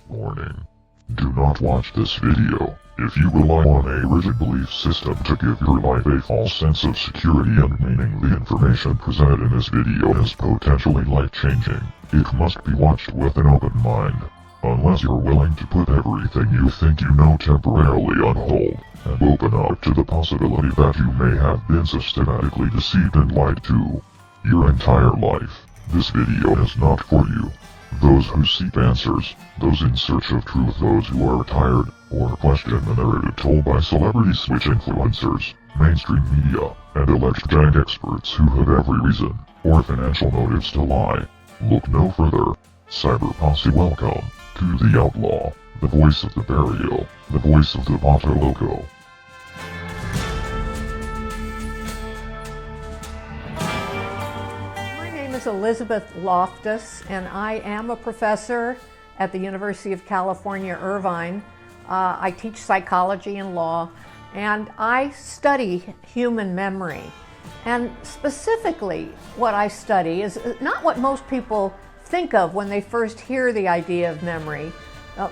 Warning. Do not watch this video if you rely on a rigid belief system to give your life a false sense of security and meaning. The information presented in this video is potentially life-changing. It must be watched with an open mind, unless you're willing to put everything you think you know temporarily on hold, and open up to the possibility that you may have been systematically deceived and lied to your entire life. This video is not for you. Those who seek answers, those in search of truth, those who are tired or question the narrative told by celebrity switch influencers, mainstream media, and alleged giant experts who have every reason or financial motives to lie. Look no further. Cyber Posse, welcome to the Outlaw, the voice of the barrio, the voice of the Vato Loco. Elizabeth Loftus, and I am a professor at the University of California, Irvine. I teach psychology and law, and I study human memory. And specifically, what I study is not what most people think of when they first hear the idea of memory.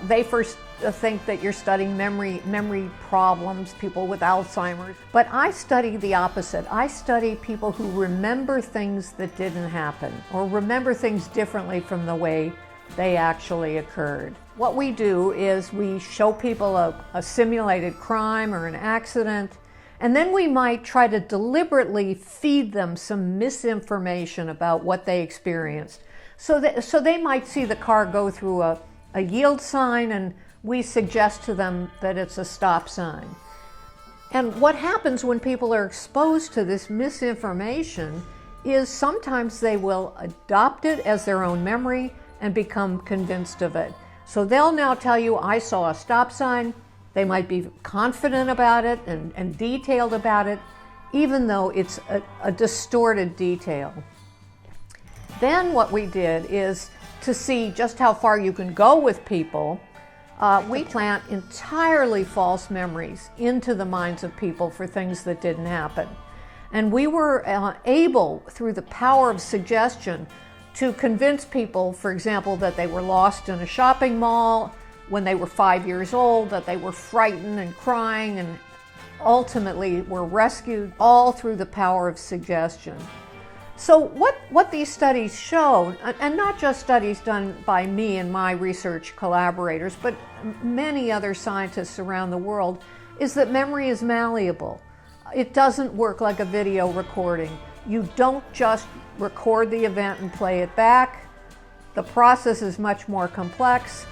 They first think that you're studying memory problems, people with Alzheimer's. But I study the opposite. I study people who remember things that didn't happen, or remember things differently from the way they actually occurred. What we do is we show people a simulated crime or an accident, and then we might try to deliberately feed them some misinformation about what they experienced. So they might see the car go through a yield sign, and we suggest to them that it's a stop sign. And what happens when people are exposed to this misinformation is sometimes they will adopt it as their own memory and become convinced of it. So they'll now tell you, I saw a stop sign. They might be confident about it and detailed about it, even though it's a distorted detail. Then what we did is, to see just how far you can go with people, we plant entirely false memories into the minds of people for things that didn't happen. And we were able, through the power of suggestion, to convince people, for example, that they were lost in a shopping mall when they were 5 years old, that they were frightened and crying, and ultimately were rescued, all through the power of suggestion. So what these studies show, and not just studies done by me and my research collaborators, but many other scientists around the world, is that memory is malleable. It doesn't work like a video recording. You don't just record the event and play it back. The process is much more complex.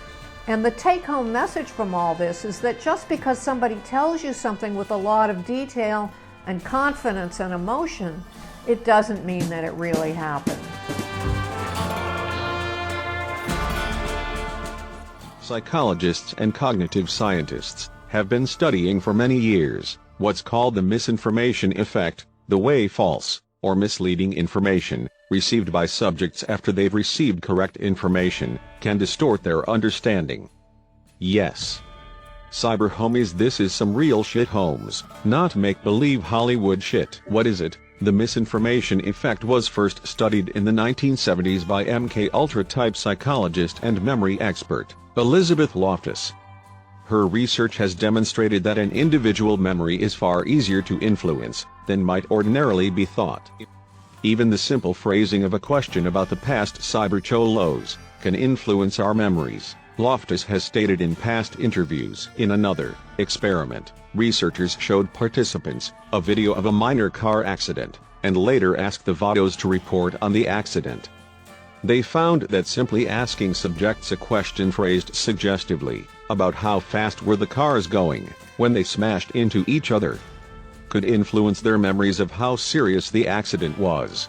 And the take-home message from all this is that just because somebody tells you something with a lot of detail and confidence and emotion, it doesn't mean that it really happened. Psychologists and cognitive scientists have been studying for many years what's called the misinformation effect, the way false or misleading information received by subjects after they've received correct information can distort their understanding. Yes, cyber homies, this is some real shit, homes, not make-believe Hollywood shit. What is it? The misinformation effect was first studied in the 1970s by MK-Ultra-type psychologist and memory expert, Elizabeth Loftus. Her research has demonstrated that an individual memory is far easier to influence than might ordinarily be thought. Even the simple phrasing of a question about the past cyber cholos can influence our memories, Loftus has stated in past interviews. In another experiment, researchers showed participants a video of a minor car accident, and later asked the Vatos to report on the accident. They found that simply asking subjects a question phrased suggestively about how fast were the cars going when they smashed into each other could influence their memories of how serious the accident was.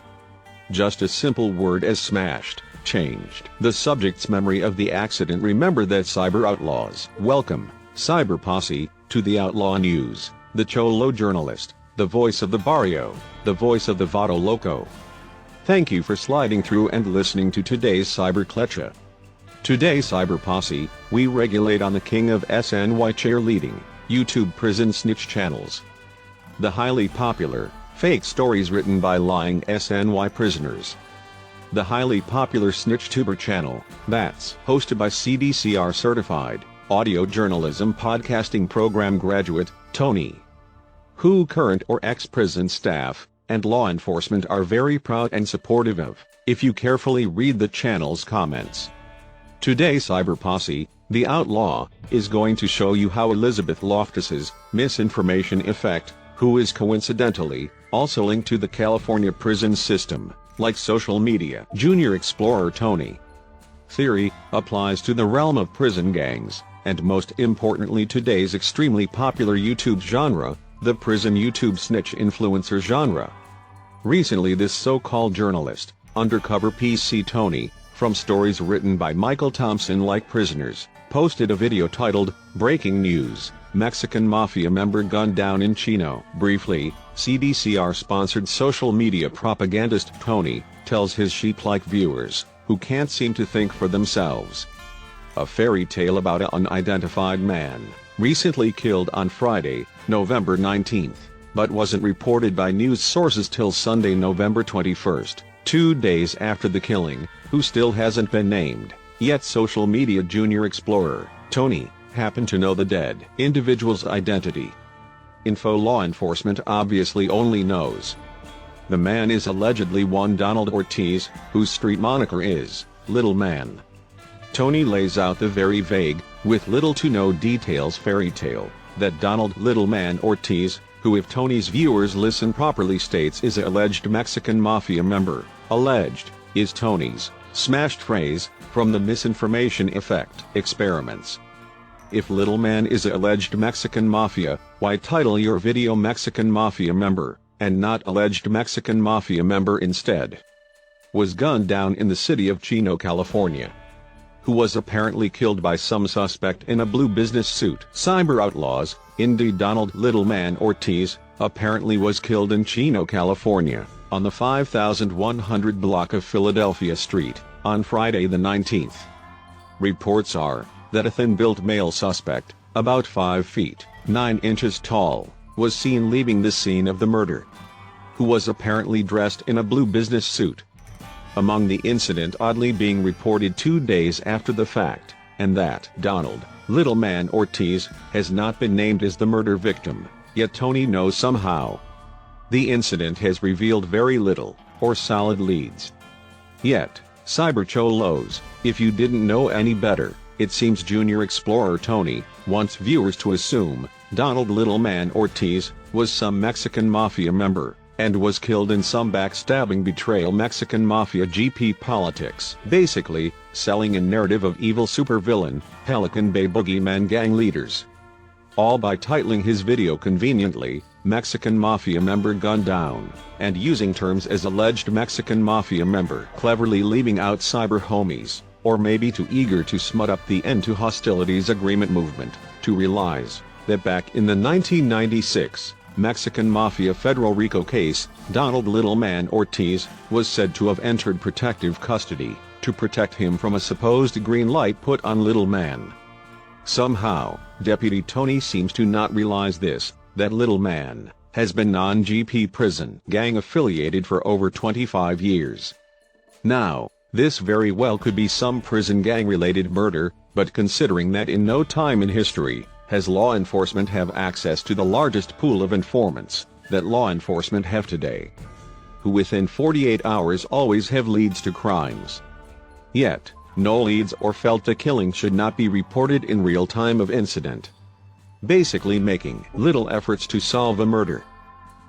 Just a simple word as smashed changed the subject's memory of the accident. Remember that, cyber outlaws. Welcome, Cyber Posse, to the Outlaw News, the Cholo journalist, the voice of the barrio, the voice of the Vato Loco. Thank you for sliding through and listening to today's Cyber Klecha. Today, Cyber Posse, we regulate on the king of SNY cheerleading, YouTube prison snitch channels. The highly popular, fake stories written by lying SNY prisoners. the highly popular SnitchTuber channel, that's hosted by CDCR certified audio journalism podcasting program graduate, Tony, who current or ex-prison staff and law enforcement are very proud and supportive of, if you carefully read the channel's comments. Today Cyber Posse, the outlaw, is going to show you how Elizabeth Loftus's misinformation effect, who is coincidentally also linked to the California prison system, like social media junior explorer Tony theory, applies to the realm of prison gangs, and most importantly today's extremely popular YouTube genre, the prison YouTube snitch influencer genre. Recently this so-called journalist, undercover PC Tony, from stories written by Michael Thompson like Prisoners, posted a video titled, Breaking News, Mexican Mafia Member Gunned Down in Chino. Briefly, CDCR-sponsored social media propagandist Tony tells his sheep-like viewers, who can't seem to think for themselves, a fairy tale about an unidentified man, recently killed on Friday, November 19th, but wasn't reported by news sources till Sunday, November 21st, 2 days after the killing, who still hasn't been named, yet social media junior explorer, Tony, happened to know the dead individual's identity. Law enforcement obviously only knows. The man is allegedly one Donald Ortiz, whose street moniker is Little Man. Tony lays out the very vague, with little to no details fairy tale, that Donald Little Man Ortiz, who if Tony's viewers listen properly states is an alleged Mexican Mafia member, alleged, is Tony's smashed phrase, from the misinformation effect experiments. If Little Man is an alleged Mexican Mafia, why title your video Mexican Mafia member, and not alleged Mexican Mafia member instead? Was gunned down in the city of Chino, California. Who was apparently killed by some suspect in a blue business suit. Cyber outlaws, indeed Donald Little Man Ortiz, apparently was killed in Chino, California, on the 5100 block of Philadelphia Street, on Friday the 19th. Reports are that a thin-built male suspect, about 5 feet, 9 inches tall, was seen leaving the scene of the murder, who was apparently dressed in a blue business suit. Among the incident oddly being reported 2 days after the fact, and that Donald Little Man Ortiz has not been named as the murder victim, yet Tony knows somehow. The incident has revealed very little, or solid leads. Yet, Cyber Cholos, if you didn't know any better, it seems junior explorer Tony wants viewers to assume Donald Little Man Ortiz was some Mexican Mafia member, and was killed in some backstabbing betrayal Mexican Mafia GP politics, basically, selling a narrative of evil supervillain, Pelican Bay boogeyman gang leaders. All by titling his video conveniently, Mexican Mafia member gunned down, and using terms as alleged Mexican Mafia member, cleverly leaving out cyber homies, or maybe too eager to smut up the end to hostilities agreement movement, to realize that back in the 1996 Mexican Mafia Federal RICO case, Donald Little Man Ortiz was said to have entered protective custody to protect him from a supposed green light put on Little Man. Somehow, Deputy Tony seems to not realize this, that Little Man has been non-GP prison gang affiliated for over 25 years. Now, this very well could be some prison gang related murder, but considering that in no time in history has law enforcement have access to the largest pool of informants that law enforcement have today, who within 48 hours always have leads to crimes. Yet, no leads or felt the killing should not be reported in real time of incident, basically making little efforts to solve a murder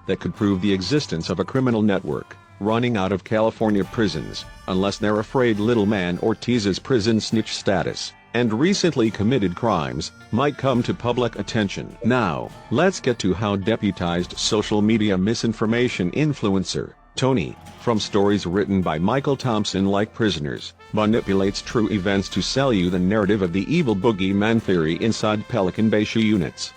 that could prove the existence of a criminal network running out of California prisons, unless they're afraid Little Man Ortiz's prison snitch status and recently committed crimes might come to public attention. Now, let's get to how deputized social media misinformation influencer Tony, from stories written by Michael Thompson like Prisoners, manipulates true events to sell you the narrative of the evil boogeyman theory inside Pelican Bay SHU units.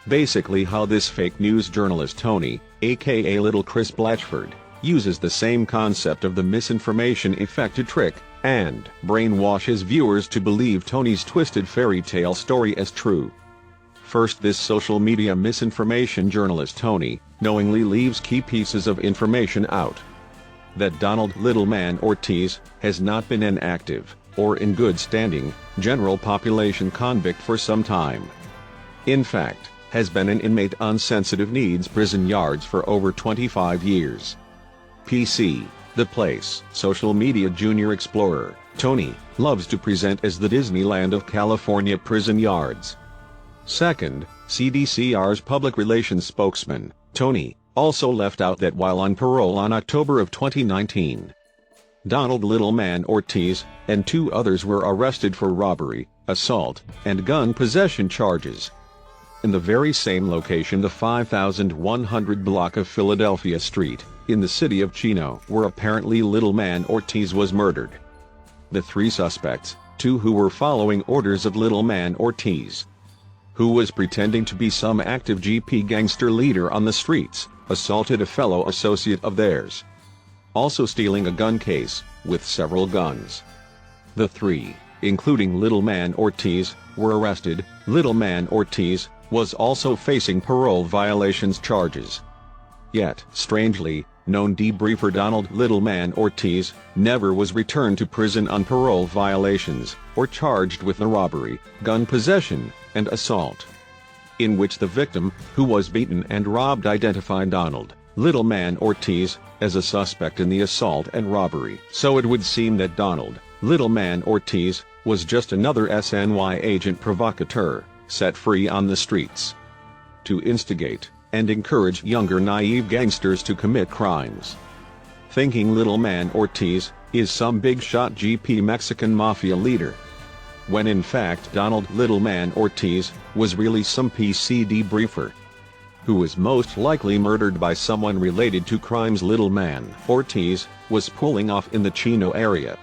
Basically how this fake news journalist Tony, aka Little Chris Blatchford, uses the same concept of the misinformation effect to trick and brainwash his viewers to believe Tony's twisted fairy tale story as true. First, this social media misinformation journalist Tony knowingly leaves key pieces of information out. that Donald Littleman Ortiz has not been an active, or in good standing, general population convict for some time. In fact, has been an inmate on sensitive needs prison yards for over 25 years. PC, The Place, social media junior explorer, Tony, loves to present as the Disneyland of California prison yards. Second, CDCR's public relations spokesman, Tony, also left out that while on parole on October of 2019, Donald Littleman Ortiz and 2 others were arrested for robbery, assault, and gun possession charges. In the very same location, the 5100 block of Philadelphia Street, in the city of Chino, where apparently Littleman Ortiz was murdered. The 3 suspects, 2 who were following orders of Littleman Ortiz, who was pretending to be some active GP gangster leader on the streets, assaulted a fellow associate of theirs, also stealing a gun case, with several guns. The 3, including Littleman Ortiz, were arrested. Littleman Ortiz was also facing parole violations charges. Yet, strangely, known debriefer Donald Littleman Ortiz never was returned to prison on parole violations, or charged with the robbery, gun possession, and assault, in which the victim, who was beaten and robbed, identified Donald Littleman Ortiz as a suspect in the assault and robbery. So it would seem that Donald Littleman Ortiz was just another SNY agent provocateur, set free on the streets to instigate and encourage younger naive gangsters to commit crimes, thinking Littleman Ortiz is some big-shot GP Mexican mafia leader, when in fact Donald Littleman Ortiz was really some PC debriefer, who was most likely murdered by someone related to crimes Littleman Ortiz was pulling off in the Chino area,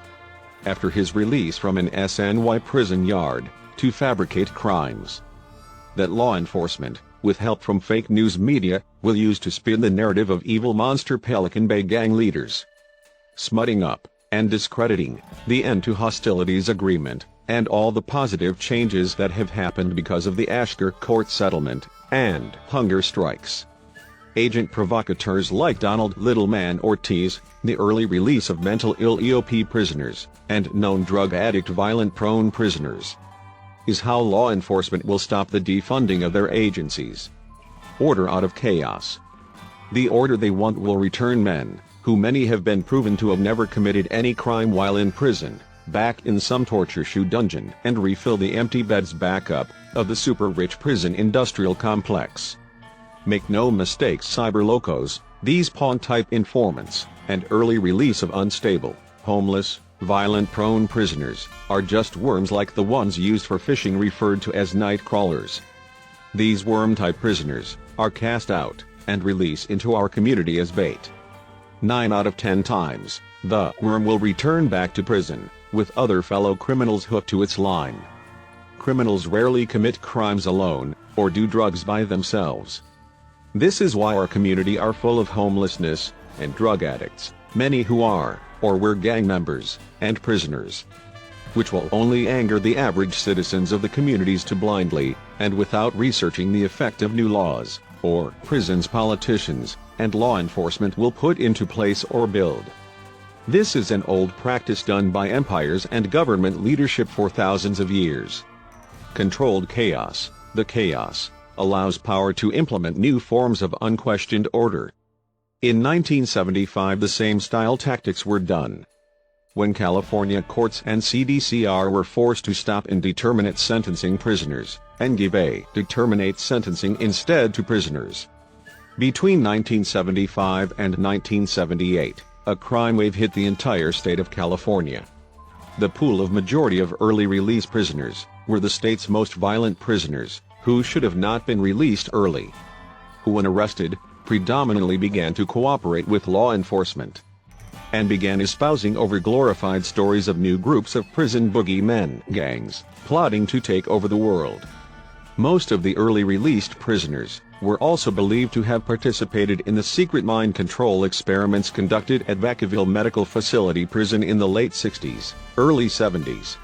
after his release from an SNY prison yard, to fabricate crimes that law enforcement, with help from fake news media, will use to spin the narrative of evil monster Pelican Bay gang leaders, smutting up and discrediting the end to hostilities agreement and all the positive changes that have happened because of the Ashker court settlement and hunger strikes. Agent provocateurs like Donald Littleman Ortiz, the early release of mental ill EOP prisoners, and known drug addict violent-prone prisoners, is how law enforcement will stop the defunding of their agencies. Order out of chaos. The order they want will return men, who many have been proven to have never committed any crime while in prison, back in some torture shoe dungeon, and refill the empty beds back up of the super-rich prison industrial complex. Make no mistakes, cyber locos, these pawn-type informants, and early release of unstable, homeless, violent-prone prisoners, are just worms like the ones used for fishing referred to as night crawlers. These worm-type prisoners are cast out and released into our community as bait. 9 out of 10 times, the worm will return back to prison, with other fellow criminals hooked to its line. Criminals rarely commit crimes alone, or do drugs by themselves. This is why our community are full of homelessness and drug addicts, many who are, or were gang members, and prisoners, which will only anger the average citizens of the communities to blindly, and without researching the effect of new laws, or prisons politicians and law enforcement will put into place or build. This is an old practice done by empires and government leadership for thousands of years. Controlled chaos, the chaos, allows power to implement new forms of unquestioned order. In 1975 the same style tactics were done, when California courts and CDCR were forced to stop indeterminate sentencing prisoners, and give a determinate sentencing instead to prisoners. Between 1975 and 1978, a crime wave hit the entire state of California. The pool of majority of early release prisoners were the state's most violent prisoners, who should have not been released early, who when arrested, predominantly began to cooperate with law enforcement, and began espousing over-glorified stories of new groups of prison boogeymen gangs, plotting to take over the world. Most of the early released prisoners were also believed to have participated in the secret mind control experiments conducted at Vacaville Medical Facility prison in the late 60s, early 70s.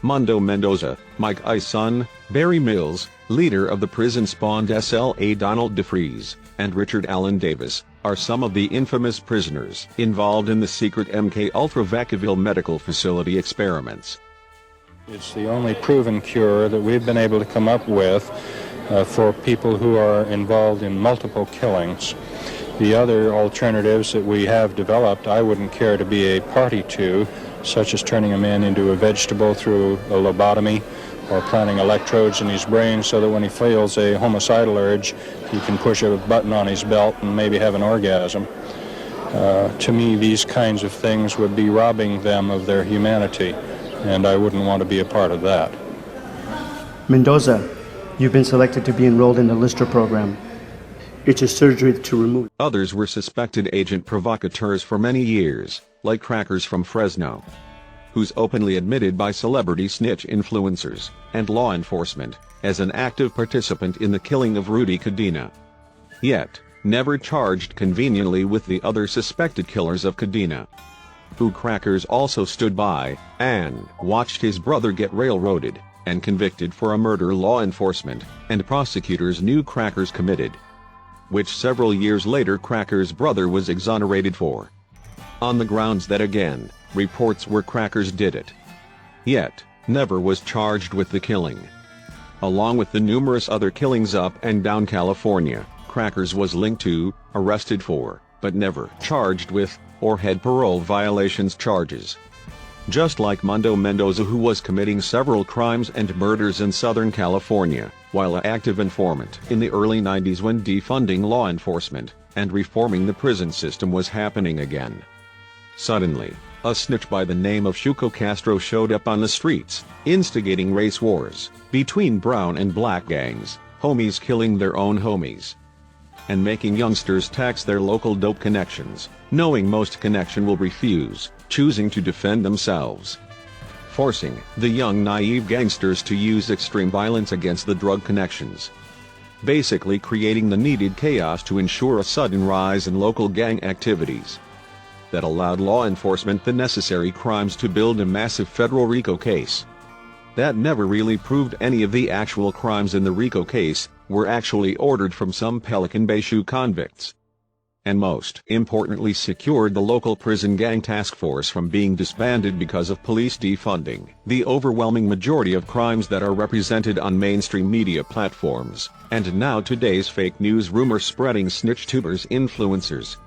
Mundo Mendoza, Mike Ice's son, Barry Mills, leader of the prison spawned SLA Donald DeFreeze, and Richard Allen Davis are some of the infamous prisoners involved in the secret MK-Ultra Vacaville medical facility experiments. It's the only proven cure that we've been able to come up with for people who are involved in multiple killings. The other alternatives that we have developed, I wouldn't care to be a party to, such as turning a man into a vegetable through a lobotomy, or planting electrodes in his brain so that when he feels a homicidal urge, he can push a button on his belt and maybe have an orgasm. To me, these kinds of things would be robbing them of their humanity, and I wouldn't want to be a part of that. Mendoza, you've been selected to be enrolled in the Lister program. It's a surgery to remove. Others were suspected agent provocateurs for many years, like Crackers from Fresno, who's openly admitted by celebrity snitch influencers and law enforcement as an active participant in the killing of Rudy Cadena. Yet, never charged conveniently with the other suspected killers of Cadena, who Crackers also stood by and watched his brother get railroaded and convicted for a murder law enforcement and prosecutors knew Crackers committed, which several years later Crackers' brother was exonerated for, on the grounds that again, reports were Crackers did it. Yet, never was charged with the killing. Along with the numerous other killings up and down California, Crackers was linked to, arrested for, but never charged with, or had parole violations charges. Just like Mundo Mendoza, who was committing several crimes and murders in Southern California, while an active informant in the early 90s when defunding law enforcement and reforming the prison system was happening again. Suddenly, a snitch by the name of Chuco Castro showed up on the streets, instigating race wars between brown and black gangs, homies killing their own homies, and making youngsters tax their local dope connections, knowing most connection will refuse, choosing to defend themselves, forcing the young naive gangsters to use extreme violence against the drug connections, basically creating the needed chaos to ensure a sudden rise in local gang activities that allowed law enforcement the necessary crimes to build a massive federal RICO case that never really proved any of the actual crimes in the RICO case were actually ordered from some Pelican Bay shoe convicts, and most importantly secured the local prison gang task force from being disbanded because of police defunding the overwhelming majority of crimes that are represented on mainstream media platforms, and now today's fake news rumor spreading snitch tubers influencers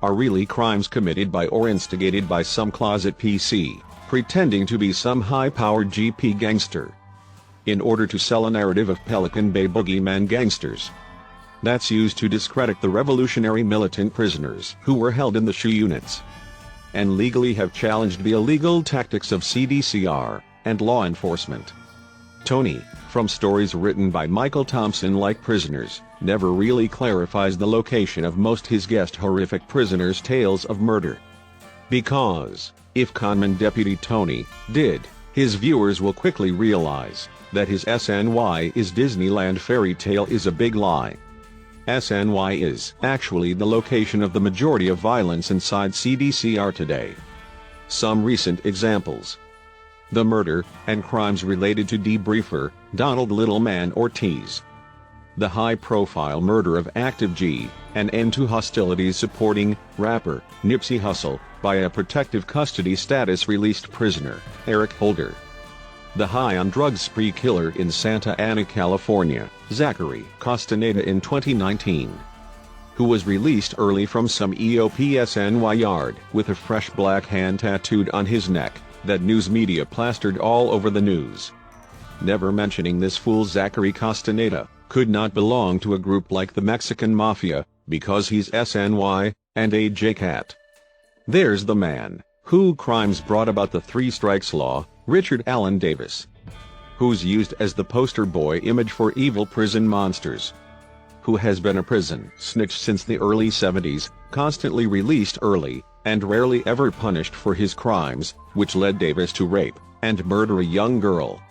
are really crimes committed by or instigated by some closet PC, pretending to be some high-powered GP gangster, in order to sell a narrative of Pelican Bay boogeyman gangsters that's used to discredit the revolutionary militant prisoners who were held in the SHU units, and legally have challenged the illegal tactics of CDCR and law enforcement. Tony, from stories written by Michael Thompson like Prisoners, never really clarifies the location of most his guest horrific prisoners' tales of murder. Because, if conman Deputy Tony did, his viewers will quickly realize that his SNY is Disneyland fairy tale is a big lie. SNY is actually the location of the majority of violence inside CDCR today. Some recent examples: the murder and crimes related to debriefer Donald Littleman Ortiz, the high-profile murder of Active G, and end to hostilities supporting rapper Nipsey Hussle by a protective custody status released prisoner Eric Holder, the high-on-drugs spree killer in Santa Ana, California, Zachary Castaneda in 2019, who was released early from some EOPSNY yard with a fresh black hand tattooed on his neck that news media plastered all over the news. Never mentioning this fool Zachary Castaneda could not belong to a group like the Mexican Mafia, because he's SNY and a JCAT. There's the man who crimes brought about the three strikes law, Richard Allen Davis, who's used as the poster boy image for evil prison monsters, who has been a prison snitch since the early 70s, constantly released early, and rarely ever punished for his crimes, which led Davis to rape and murder a young girl.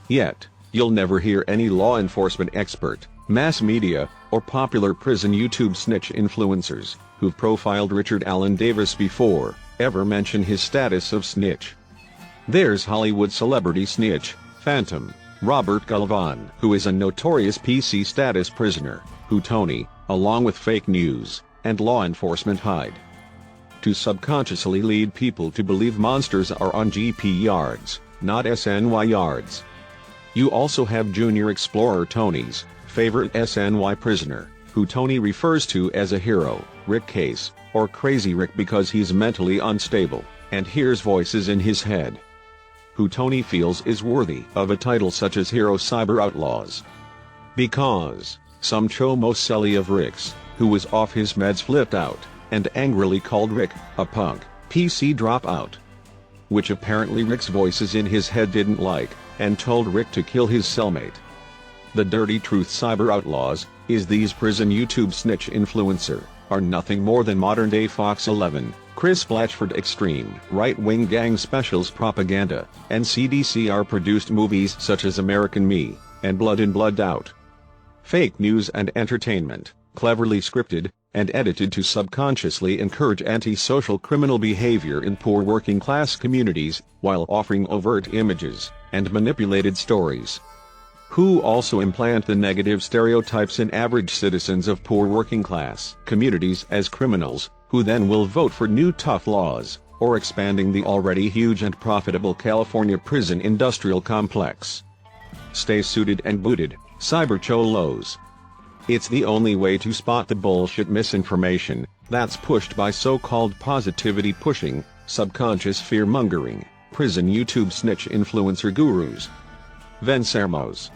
Yet, you'll never hear any law enforcement expert, mass media, or popular prison YouTube snitch influencers who've profiled Richard Allen Davis before ever mention his status of snitch. There's Hollywood celebrity snitch, Phantom, Robert Galvan, who is a notorious PC status prisoner, who Tony along with fake news, and law enforcement hide. To subconsciously lead people to believe monsters are on GP yards, not SNY yards. You also have Junior Explorer Tony's favorite SNY prisoner, who Tony refers to as a hero, Rick Case, or Crazy Rick because he's mentally unstable, and hears voices in his head. Who Tony feels is worthy of a title such as Hero Cyber Outlaws. Because some chomo celly of Rick's, who was off his meds, flipped out, and angrily called Rick a punk, PC dropout. Which apparently Rick's voices in his head didn't like, and told Rick to kill his cellmate. The dirty truth, Cyber Outlaws, is these prison YouTube snitch influencer, are nothing more than modern-day Fox 11, Chris Blatchford extreme right-wing gang specials propaganda, and CDCR-produced movies such as American Me, and Blood In Blood Out. Fake news and entertainment, cleverly scripted, and edited to subconsciously encourage anti-social criminal behavior in poor working-class communities, while offering overt images, and manipulated stories. Who also implant the negative stereotypes in average citizens of poor working-class communities as criminals, who then will vote for new tough laws, or expanding the already huge and profitable California prison industrial complex. Stay suited and booted, cyber cholos. It's the only way to spot the bullshit misinformation that's pushed by so-called positivity pushing, subconscious fear-mongering, prison YouTube snitch influencer gurus. Vencermos.